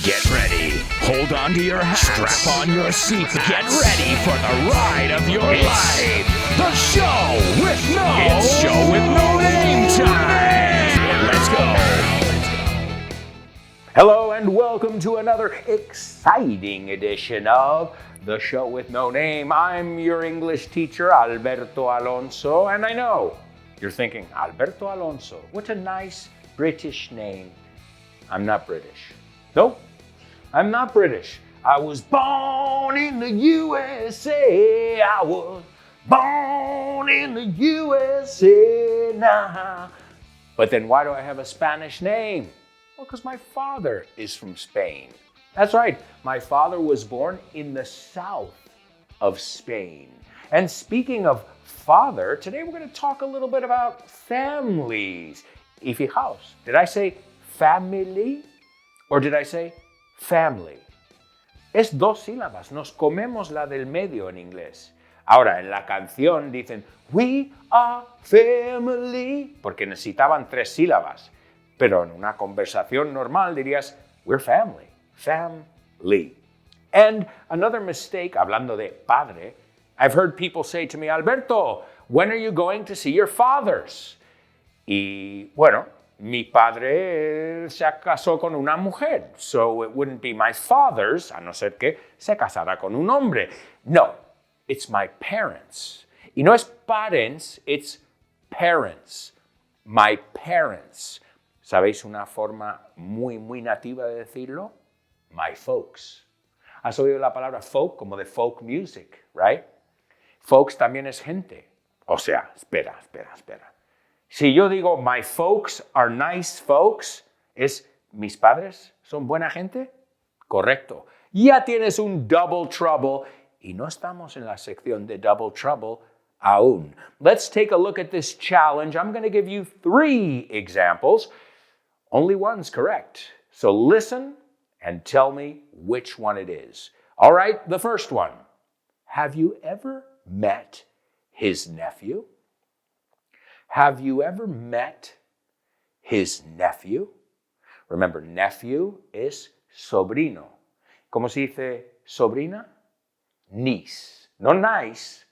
Get ready. Hold on to your hats. Strap on your seatbelts. Get ready for the ride of your life. The show with no name time. Let's go. Hello and welcome to another exciting edition of The Show with No Name. I'm your English teacher, Alberto Alonso, and I know you're thinking, Alberto Alonso, what a nice British name. I'm not British. Nope, I'm not British. I was born in the USA. I was born in the USA now. But then why do I have a Spanish name? Well, because my father is from Spain. That's right, my father was born in the south of Spain. And speaking of father, today we're going to talk a little bit about families. Y fijaos, did I say family? Or did I say family? Es dos sílabas, nos comemos la del medio en inglés. Ahora, en la canción dicen, we are family, porque necesitaban tres sílabas. Pero en una conversación normal dirías, we're family, family. And another mistake, hablando de padre, I've heard people say to me, Alberto, when are you going to see your fathers? Y bueno, mi padre se casó con una mujer, so it wouldn't be my father's, a no ser que se casara con un hombre. No, it's my parents. Y no es parents, it's parents. My parents. ¿Sabéis una forma muy nativa de decirlo? My folks. ¿Has oído la palabra folk como de folk music, right? Folks también es gente. O sea, espera. Si yo digo, my folks are nice folks, ¿es mis padres son buena gente? Correcto. Ya tienes un double trouble y no estamos en la sección de double trouble aún. Let's take a look at this challenge. I'm going to give you 3 examples. Only one's correct. So listen and tell me which one it is. All right, the first one. Have you ever met his nephew? Have you ever met his nephew? Remember, nephew is sobrino. ¿Cómo se dice sobrina? Niece. No nice.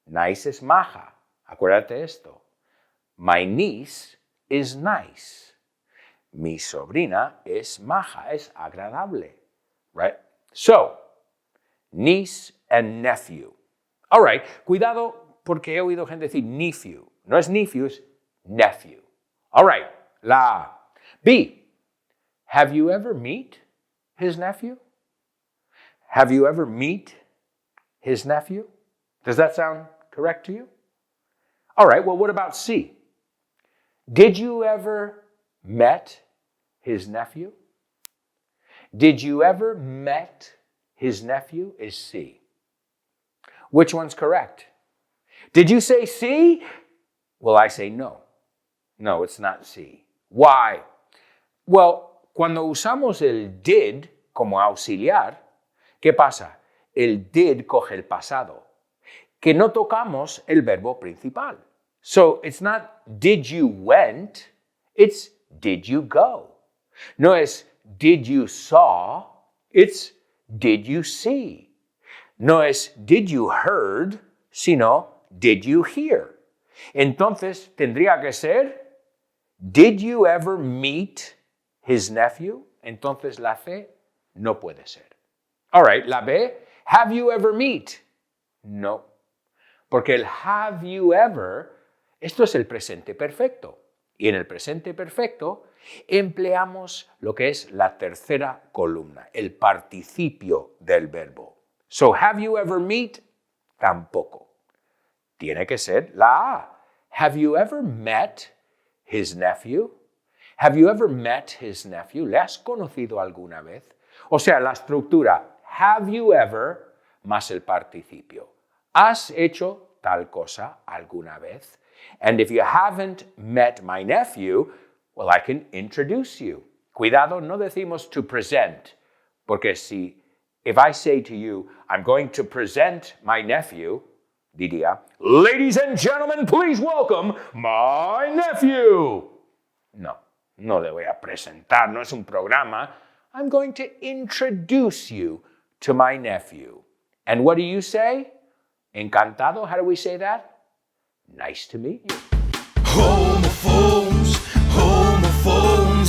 Nice es maja. Acuérdate esto. My niece is nice. Mi sobrina es maja, es agradable. Right? So, niece and nephew. All right, cuidado porque he oído gente decir nephew. No es nephew, es nephew. All right, la A. B, have you ever met his nephew? Have you ever met his nephew? Does that sound correct to you? All right, well, what about C? Did you ever met his nephew? Did you ever met his nephew is C. Which one's correct? Did you say C? Well, I say no. No, it's not C. Why? Well, cuando usamos el did como auxiliar, ¿qué pasa? El did coge el pasado, que no tocamos el verbo principal. So it's not did you went, it's did you go. No es did you saw, it's did you see. No es did you heard, sino did you hear. Entonces, tendría que ser, did you ever meet his nephew? Entonces, la C no puede ser. All right, la B, have you ever met? No, porque el have you ever, esto es el presente perfecto. Y en el presente perfecto empleamos lo que es la tercera columna, el participio del verbo. So, have you ever met? Tampoco. Tiene que ser la A. Have you ever met his nephew? Have you ever met his nephew? ¿Le has conocido alguna vez? O sea, la estructura have you ever más el participio. ¿Has hecho tal cosa alguna vez? And if you haven't met my nephew, well, I can introduce you. Cuidado, no decimos to present, porque if I say to you, I'm going to present my nephew, diría, ladies and gentlemen, please welcome my nephew. No le voy a presentar, no es un programa. I'm going to introduce you to my nephew. And what do you say? Encantado, how do we say that? Nice to meet you. Homophones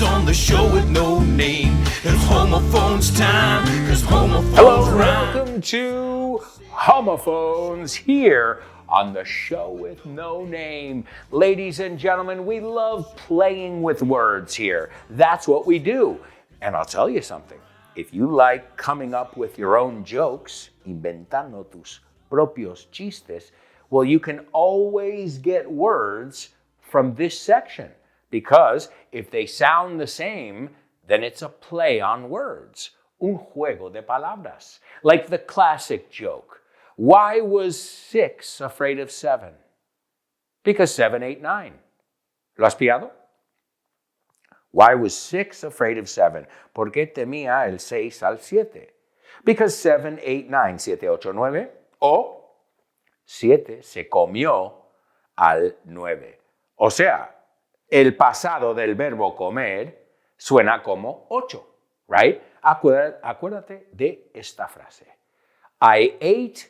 on the show with no name. It's homophones time, cause homophones Hello, rhyme. welcome to Homophones here on the show with no name. Ladies and gentlemen, we love playing with words here. That's what we do. And I'll tell you something. If you like coming up with your own jokes, inventando tus propios chistes, well, you can always get words from this section. Because if they sound the same, then it's a play on words. Un juego de palabras. Like the classic joke. Why was 6 afraid of 7? Because 7 ate 9. ¿Lo has pillado? Why was 6 afraid of 7? ¿Por qué temía el 6 al 7? Because 7 ate 9. 7, 8, 9. O 7 se comió al 9. O sea, el pasado del verbo comer suena como 8, right? Acuérdate de esta frase. I ate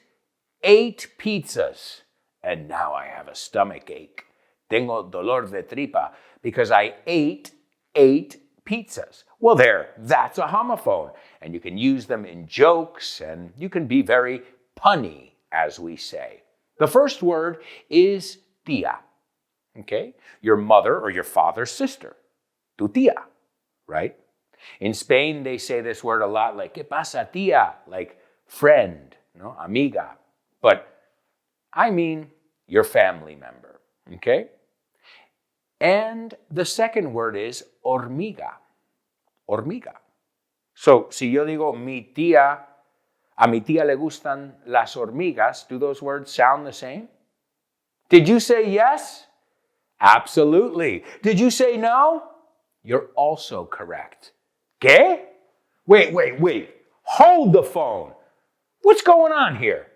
8 pizzas and now I have a stomach ache. Tengo dolor de tripa because I ate 8 pizzas. Well, that's a homophone. And you can use them in jokes and you can be very punny, as we say. The first word is tía. Okay? Your mother or your father's sister. Tu tía, right? In Spain, they say this word a lot, like, ¿qué pasa, tía? Like, friend, no? Amiga. But I mean your family member, okay? And the second word is hormiga. Hormiga. So, si yo digo a mi tía le gustan las hormigas, do those words sound the same? Did you say yes? Absolutely. Did you say no? You're also correct. ¿Qué? Wait. Hold the phone. What's going on here?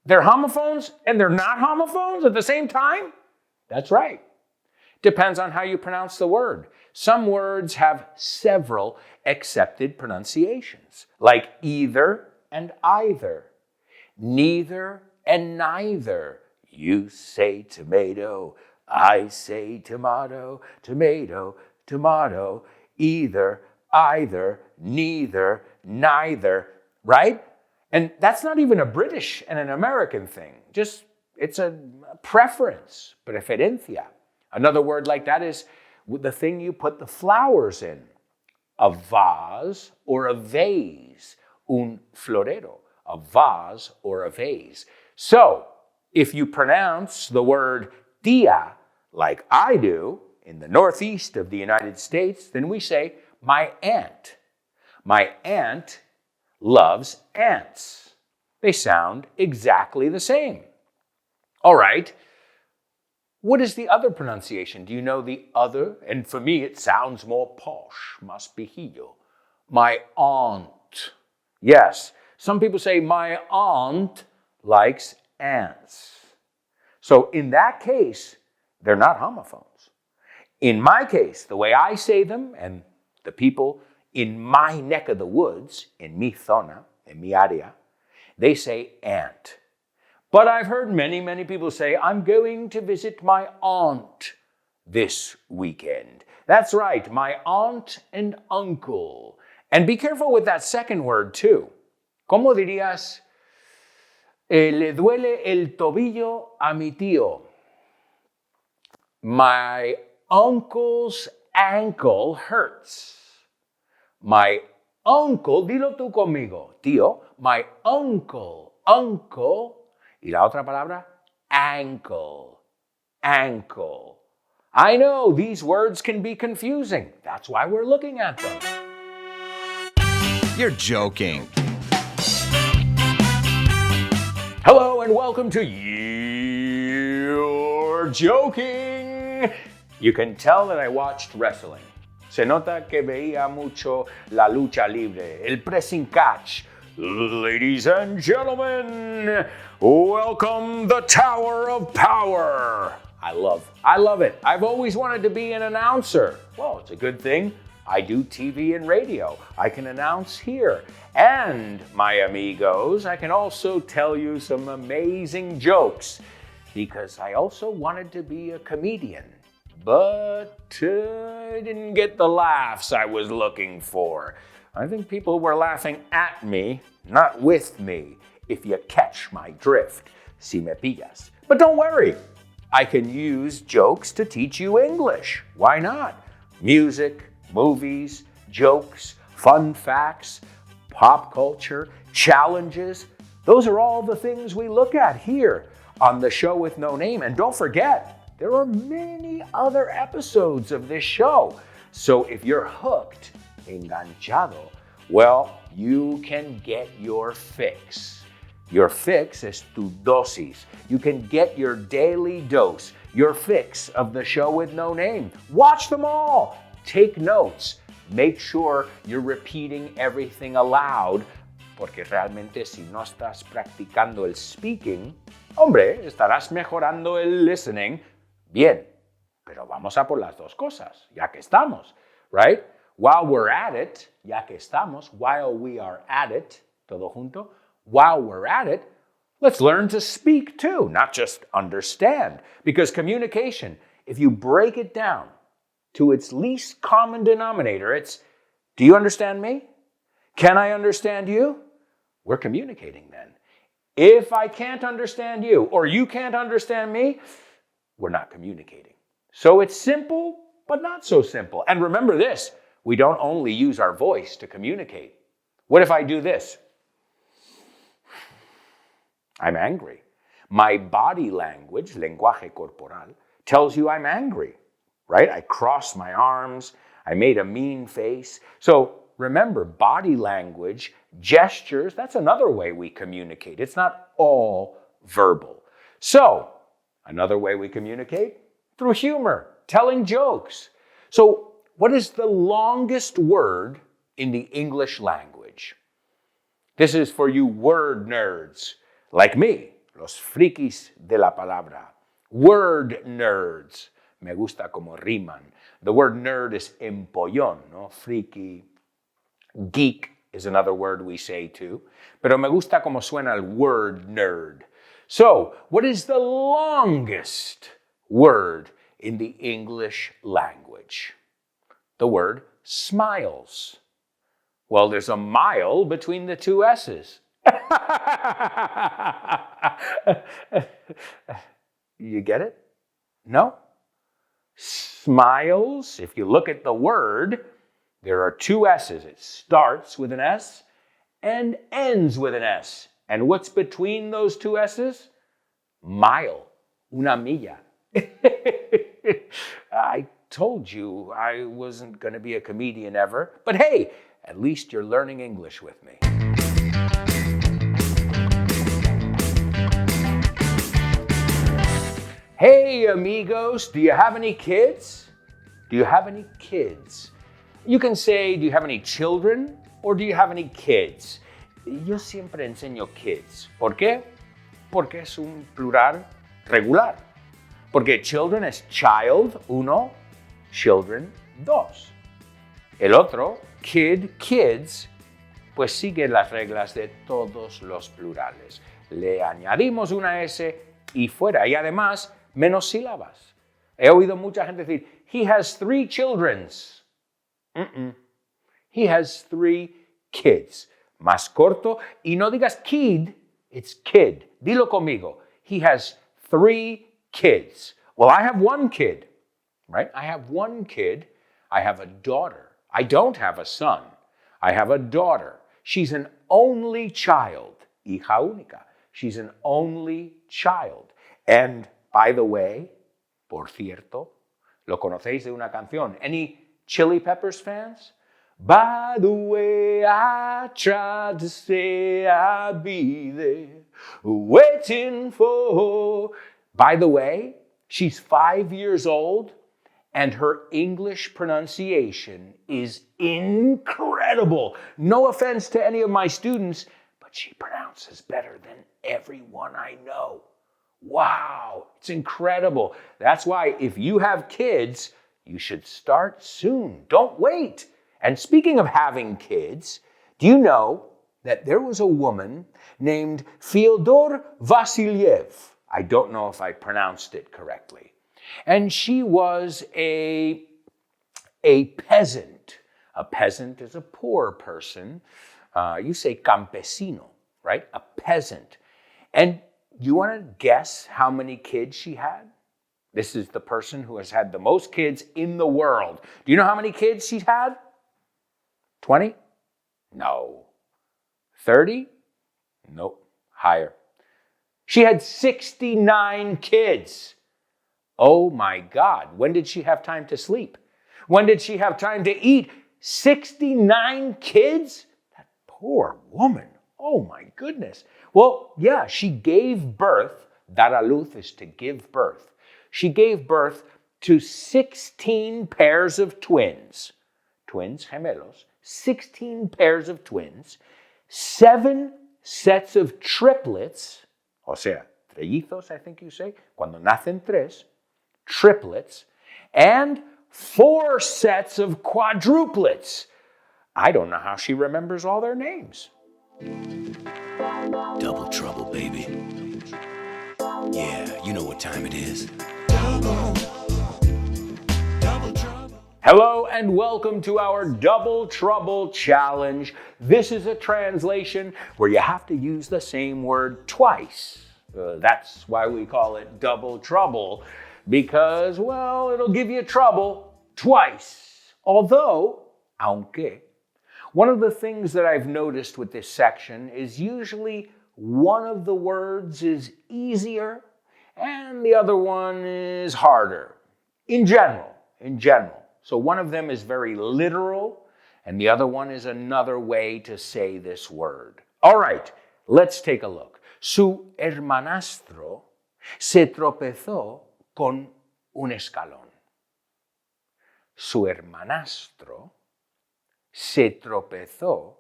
They're homophones and they're not homophones at the same time? That's right. Depends on how you pronounce the word. Some words have several accepted pronunciations, like either and either, neither and neither. You say tomato, I say tomato, tomato, tomato, either, either, neither, neither, right? And that's not even a British and an American thing. Just, it's a preference, preferencia. Another word like that is the thing you put the flowers in. A vase or a vase. Un florero. A vase or a vase. So, if you pronounce the word tía like I do in the northeast of the United States, then we say, my aunt. My aunt loves ants. They sound exactly the same. All right. What is the other pronunciation? Do you know the other? And for me, it sounds more posh, más pijillo. My aunt. Yes. Some people say, my aunt likes ants. So in that case, they're not homophones. In my case, the way I say them, and the people in my neck of the woods, in mi zona, in mi área, they say aunt. But I've heard many people say, I'm going to visit my aunt this weekend. That's right, my aunt and uncle. And be careful with that second word too. ¿Cómo dirías? Le duele el tobillo a mi tío. My uncle's ankle hurts. My uncle, dilo tú conmigo, tío, my uncle, y la otra palabra, ankle, ankle. I know these words can be confusing. That's why we're looking at them. You're joking. Hello and welcome to You're Joking. You can tell that I watched wrestling. Se nota que veía mucho la lucha libre, el pressing catch. Ladies and gentlemen, welcome the Tower of Power. I love it. I've always wanted to be an announcer. Well, it's a good thing I do TV and radio. I can announce here. And, my amigos, I can also tell you some amazing jokes because I also wanted to be a comedian. But I didn't get the laughs I was looking for. I think people were laughing at me, not with me, if you catch my drift, si me pillas. But don't worry, I can use jokes to teach you English. Why not? Music, movies, jokes, fun facts, pop culture, challenges. Those are all the things we look at here on the show with no name. And don't forget, there are many other episodes of this show. So if you're hooked, enganchado, well, you can get your fix. Your fix is tu dosis. You can get your daily dose, your fix of the show with no name. Watch them all. Take notes. Make sure you're repeating everything aloud, porque realmente si no estás practicando el speaking, hombre, estarás mejorando el listening. Bien, pero vamos a por las dos cosas, ya que estamos, right? While we're at it, ya que estamos, while we are at it, todo junto, while we're at it, let's learn to speak too, not just understand. Because communication, if you break it down to its least common denominator, it's, do you understand me? Can I understand you? We're communicating then. If I can't understand you, or you can't understand me, we're not communicating. So it's simple, but not so simple. And remember this, we don't only use our voice to communicate. What if I do this? I'm angry. My body language, lenguaje corporal, tells you I'm angry, right? I crossed my arms, I made a mean face. So remember, body language, gestures, that's another way we communicate. It's not all verbal. So, another way we communicate? Through humor, telling jokes. So, what is the longest word in the English language? This is for you word nerds, like me, los frikis de la palabra. Word nerds. Me gusta como riman. The word nerd is empollón, no? Friki. Geek is another word we say too. Pero me gusta como suena el word nerd. So, what is the longest word in the English language? The word smiles. Well, there's a mile between the two S's. You get it? No? Smiles, if you look at the word, there are two S's. It starts with an S and ends with an S. And what's between those two S's? Mile, una milla. I told you I wasn't going to be a comedian ever, but hey, at least you're learning English with me. Hey, amigos, do you have any kids? Do you have any kids? You can say, do you have any children? Or do you have any kids? Yo siempre enseño kids. ¿Por qué? Porque es un plural regular. Porque children es child, uno, children, dos. El otro, kid, kids, pues sigue las reglas de todos los plurales. Le añadimos una S y fuera. Y además, menos sílabas. He oído mucha gente decir, he has 3 childrens. He has 3 kids. Más corto. Y no digas kid, it's kid. Dilo conmigo. He has 3 kids. Well, I have 1 kid, right? I have 1 kid. I have a daughter. I don't have a son. I have a daughter. She's an only child. Hija única. She's an only child. And by the way, por cierto, lo conocéis de una canción. Any Chili Peppers fans? By the way, I tried to say I'd be there, waiting for. By the way, she's 5 years old, and her English pronunciation is incredible. No offense to any of my students, but she pronounces better than everyone I know. Wow, it's incredible. That's why if you have kids, you should start soon. Don't wait. And speaking of having kids, do you know that there was a woman named Fyodor Vasilyev? I don't know if I pronounced it correctly. And she was a peasant. A peasant is a poor person. You say campesino, right? A peasant. And you want to guess how many kids she had? This is the person who has had the most kids in the world. Do you know how many kids she's had? 20? No. 30? Nope. Higher. She had 69 kids. Oh my God. When did she have time to sleep? When did she have time to eat? 69 kids? That poor woman. Oh my goodness. Well, yeah, she gave birth. Dar a luz is to give birth. She gave birth to 16 pairs of twins. Twins, gemelos. 16 pairs of twins. 7 sets of triplets. O sea, trellizos, I think you say. Cuando nacen tres. Triplets. And 4 sets of quadruplets. I don't know how she remembers all their names. Double trouble, baby. Yeah, you know what time it is. Double trouble. Hello and welcome to our Double Trouble Challenge. This is a translation where you have to use the same word twice. That's why we call it Double Trouble, because, well, it'll give you trouble twice. Aunque, one of the things that I've noticed with this section is usually one of the words is easier and the other one is harder. In general. So one of them is very literal and the other one is another way to say this word. All right, let's take a look. Su hermanastro se tropezó con un escalón. Su hermanastro se tropezó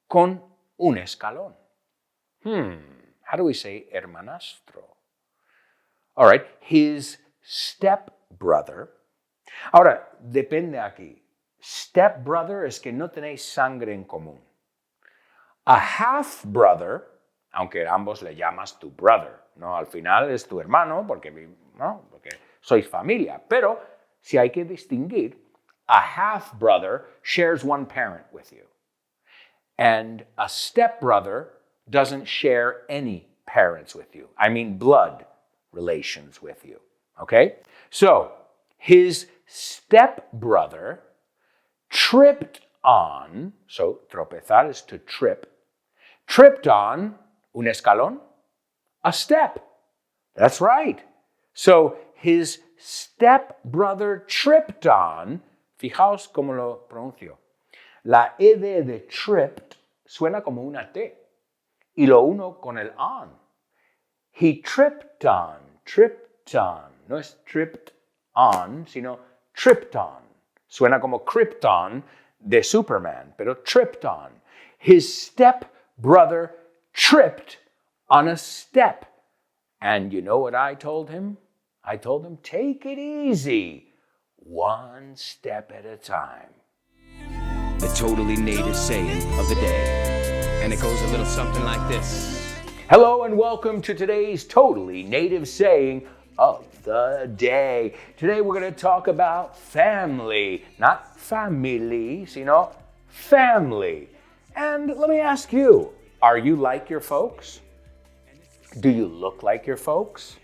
con un escalón. How do we say hermanastro? All right, his stepbrother. Ahora, depende aquí. Stepbrother es que no tenéis sangre en común. A half-brother, aunque ambos le llamas tu brother, ¿no? Al final es tu hermano porque sois familia. Pero si hay que distinguir, a half-brother shares one parent with you. And a stepbrother doesn't share any parents with you. I mean blood relations with you. Okay? So, his stepbrother tripped on, so tropezar is to trip, tripped on un escalón, a step. That's right. So, his stepbrother tripped on, fijaos cómo lo pronuncio. La ed de tripped suena como una T. Y lo uno con el on. He tripped on. No es tripped on, sino tripped on. Suena como Krypton de Superman, pero tripped on. His stepbrother tripped on a step. And you know what I told him? I told him, take it easy. One step at a time. The totally native saying of the day. And it goes a little something like this. Hello and welcome to today's totally native saying of the day. Today we're going to talk about family. Not family, sino family. And let me ask you, are you like your folks? Do you look like your folks?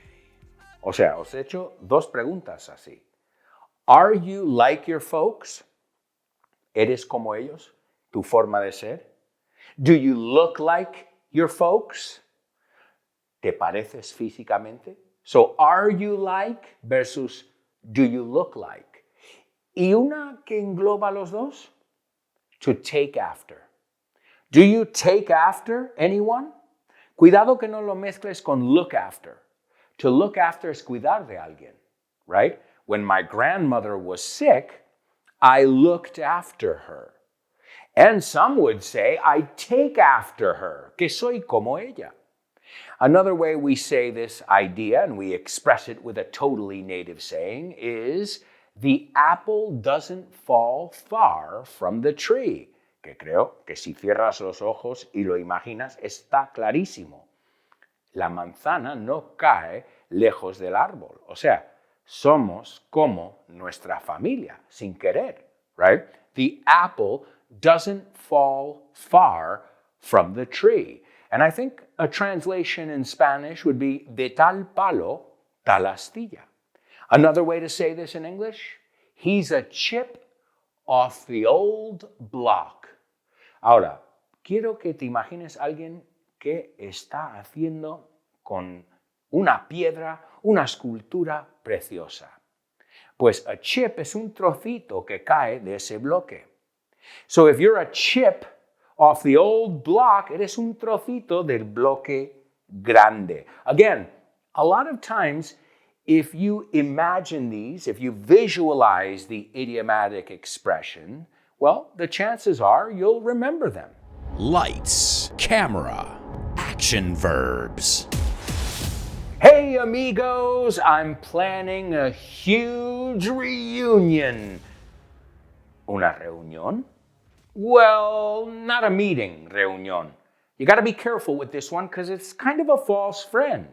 O sea, os he hecho 2 preguntas así. Are you like your folks? ¿Eres como ellos? ¿Tu forma de ser? Do you look like your folks? ¿Te pareces físicamente? So, are you like versus do you look like? Y una que engloba los dos, to take after. Do you take after anyone? Cuidado que no lo mezcles con look after. To look after es cuidar de alguien, right? When my grandmother was sick, I looked after her. And some would say, I take after her, que soy como ella. Another way we say this idea, and we express it with a totally native saying, is The apple doesn't fall far from the tree. Que creo que si cierras los ojos y lo imaginas, está clarísimo. La manzana no cae lejos del árbol. O sea, somos como nuestra familia, sin querer, right? The apple doesn't fall far from the tree. And I think a translation in Spanish would be de tal palo, tal astilla. Another way to say this in English, he's a chip off the old block. Ahora, quiero que te imagines a alguien que está haciendo con una piedra una escultura preciosa. Pues a chip es un trocito que cae de ese bloque. So if you're a chip off the old block, eres un trocito del bloque grande. Again, a lot of times, if you imagine these, if you visualize the idiomatic expression, well, the chances are you'll remember them. Lights, camera, action verbs. Hey amigos, I'm planning a huge reunion. ¿Una reunión? Well, not a meeting, reunión. You got to be careful with this one because it's kind of a false friend.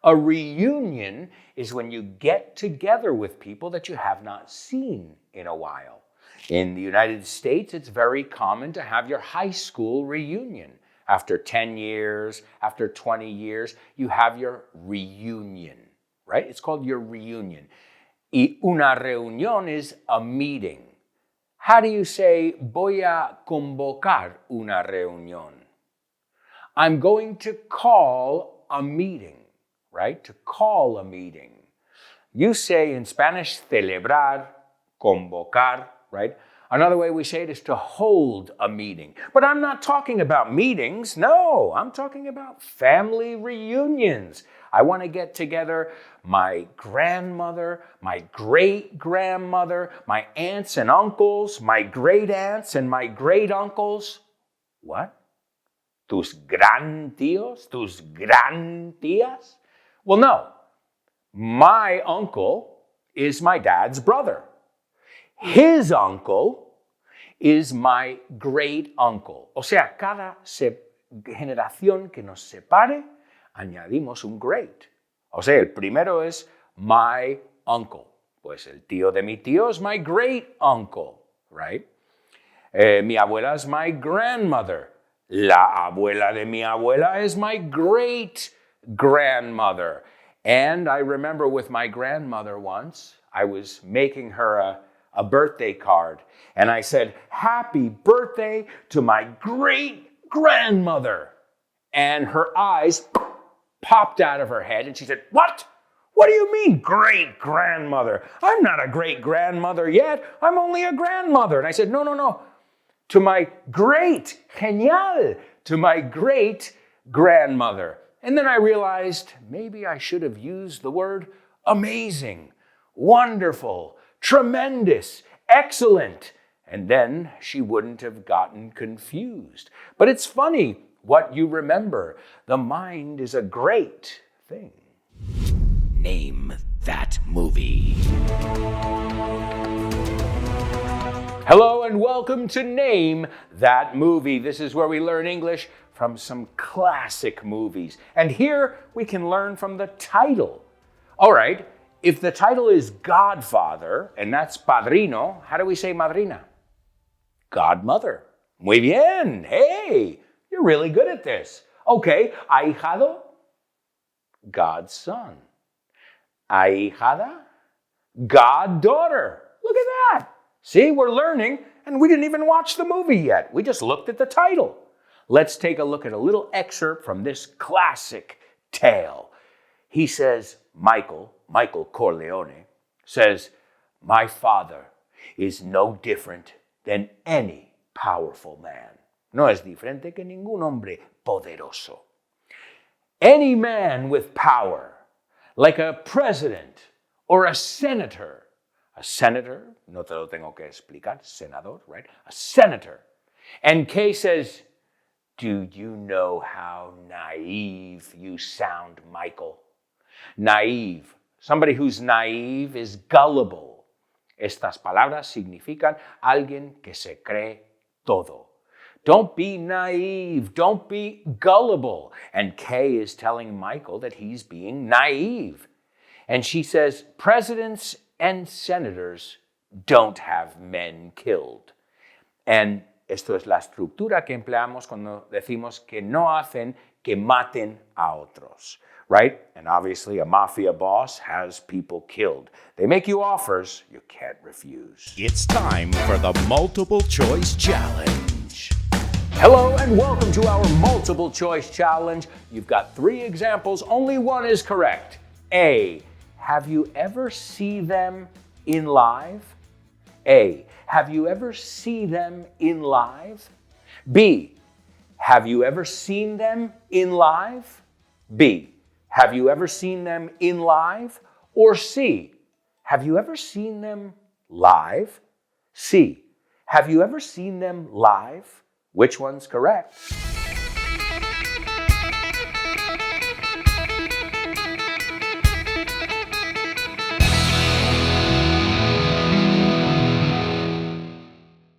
A reunion is when you get together with people that you have not seen in a while. In the United States, it's very common to have your high school reunion. After 10 years, after 20 years, you have your reunion, right? It's called your reunion. Y una reunión is a meeting. How do you say, voy a convocar una reunión? I'm going to call a meeting, right? To call a meeting. You say in Spanish, celebrar, convocar, right? Another way we say it is to hold a meeting. But I'm not talking about meetings. No, I'm talking about family reunions. I want to get together my grandmother, my great-grandmother, my aunts and uncles, my great-aunts and my great-uncles. What? ¿Tus gran tíos? ¿Tus gran tías? Well, no. My uncle is my dad's brother. His uncle is my great uncle. O sea, cada generación que nos separe, añadimos un great. O sea, el primero es my uncle. Pues el tío de mi tío es my great uncle, right? Mi abuela es my grandmother. La abuela de mi abuela is my great grandmother. And I remember with my grandmother once, I was making her a birthday card. And I said, happy birthday to my great-grandmother. And her eyes popped out of her head and she said, what? What do you mean great-grandmother? I'm not a great-grandmother yet. I'm only a grandmother. And I said, no. To my genial, to my great-grandmother. And then I realized maybe I should have used the word amazing, wonderful, tremendous, excellent, and then she wouldn't have gotten confused. But it's funny what you remember. The mind is a great thing. Name that movie. Hello and welcome to Name That Movie. This is where we learn English from some classic movies. And here we can learn from the title. All right. If the title is Godfather, and that's padrino, how do we say madrina? Godmother. Muy bien. Hey, you're really good at this. Okay, ahijado, godson. Ahijada, goddaughter. Look at that. See, we're learning, and we didn't even watch the movie yet. We just looked at the title. Let's take a look at a little excerpt from this classic tale. He says, Michael Corleone, says, my father is no different than any powerful man. No es diferente que ningún hombre poderoso. Any man with power, like a president or a senator. A senator, no te lo tengo que explicar, senador, right? A senator. And Kay says, do you know how naive you sound, Michael? Naive. Somebody who's naive is gullible. Estas palabras significan alguien que se cree todo. Don't be naive. Don't be gullible. And Kay is telling Michael that he's being naive. And she says, presidents and senators don't have men killed. And esto es la estructura que empleamos cuando decimos que no hacen que maten a otros, right? And obviously a mafia boss has people killed. They make you offers you can't refuse. It's time for the multiple choice challenge. Hello and welcome to our multiple choice challenge. You've got 3 examples, only one is correct. A, have you ever seen them in live? A, have you ever seen them in live? B, have you ever seen them in live? B, have you ever seen them in live? Or C, have you ever seen them live? C, have you ever seen them live? Which one's correct?